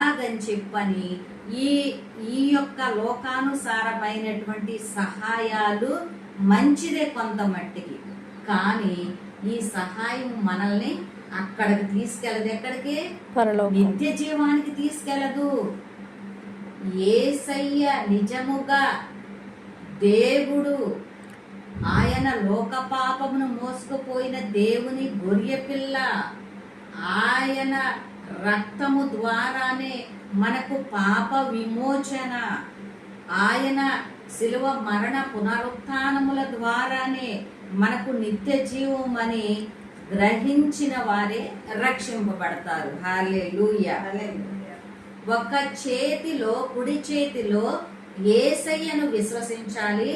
అని చెప్పని ఈ ఈ యొక్క లోకానుసారమైనటువంటి సహాయాలు మంచిదే కొంత మట్టికి, కానీ ఈ సహాయం మనల్ని అక్కడికి తీసుకెళ్ళదు. ఎక్కడికి? నిత్య జీవానికి తీసుకెళ్ళదు. యేసయ్య నిజముగా దేవుడు, ఆయన లోక పాపమును మోసుకుపోయిన దేవుని గొర్రె పిల్ల, ఆయన రక్తము ద్వారానే మనకు పాప విమోచన, ఆయన శిలువ మరణ పునరుత్థానముల ద్వారానే మనకు నిత్య జీవమని గ్రహించిన వారే రక్షింపబడతారు. హల్లెలూయా. ఒక చేతిలో, కుడి చేతిలో యేసయ్యను విశ్వసించాలి,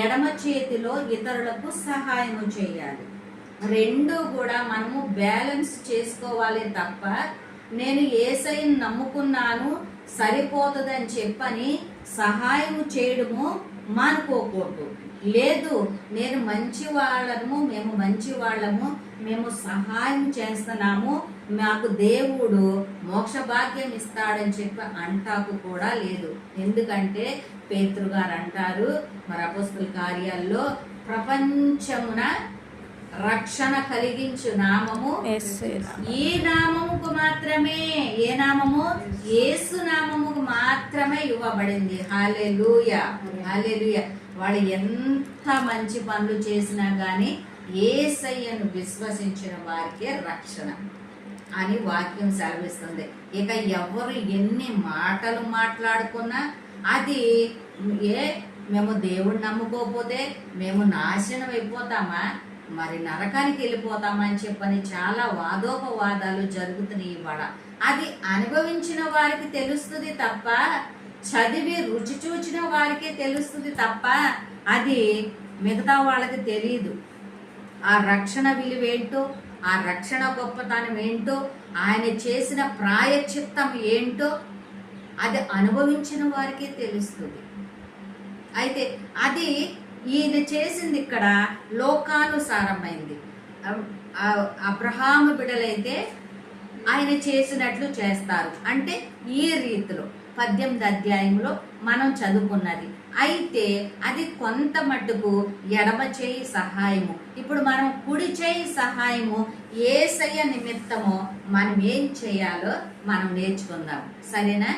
ఎడమ చేతిలో ఇతరులకు సహాయం చేయాలి. రెండు కూడా మనము బ్యాలెన్స్ చేసుకోవాలి తప్ప నేను యేసయ్యను నమ్ముకున్నాను సరిపోతుందని చెప్పని సహాయం చేయడము మానుకోకూడదు. లేదు, నేను మంచి వాళ్ళము, మేము మంచి వాళ్ళము, మేము సహాయం చేస్తున్నాము, మాకు దేవుడు మోక్ష భాగ్యం ఇస్తాడని చెప్పి అంటాకు కూడా లేదు. ఎందుకంటే పేతురు గారు అంటారు మరి అపోస్తల కార్యాల్లో, ప్రపంచమున రక్షణ కలిగించు నామము ఈ నామముకు మాత్రమే, ఏ నామము? యేసు నామముకు మాత్రమే ఇవ్వబడింది. హల్లెలూయా, హల్లెలూయా. వాడు ఎంత మంచి పనులు చేసినా గాని యేసయ్యను విశ్వసించిన వారికే రక్షణ అని వాక్యం సెలవిస్తుంది. ఇక ఎవరు ఎన్ని మాటలు మాట్లాడుకున్నా అది మేము దేవుడిని నమ్ముకోకపోతే మేము నాశనం అయిపోతామా, మరి నరకానికి వెళ్ళిపోతామని చెప్పని చాలా వాదోపవాదాలు జరుగుతున్నాయి ఇవాళ. అది అనుభవించిన వారికి తెలుస్తుంది తప్ప, చదివి రుచి చూచిన వారికే తెలుస్తుంది తప్ప అది మిగతా వాళ్ళకి తెలియదు. ఆ రక్షణ విలువేంటో, ఆ రక్షణ గొప్పతనం ఏంటో, ఆయన చేసిన ప్రాయశ్చిత్తం ఏంటో అది అనుభవించిన వారికే తెలుస్తుంది. అయితే అది ఈయన చేసింది ఇక్కడ లోకానుసారమైంది. అబ్రహాము బిడ్డలైతే ఆయన చేసినట్లు చేస్తారు, అంటే ఈ రీతిలో 18వ అధ్యాయంలో మనం చదువుకున్నది. అయితే అది కొంత మట్టుకు ఎడమ చేయి సహాయము. ఇప్పుడు మనం కుడి చేయి సహాయము యేసయ్య నిమిత్తము మనం ఏం చేయాలో మనం నేర్చుకుందాం. సరేనా?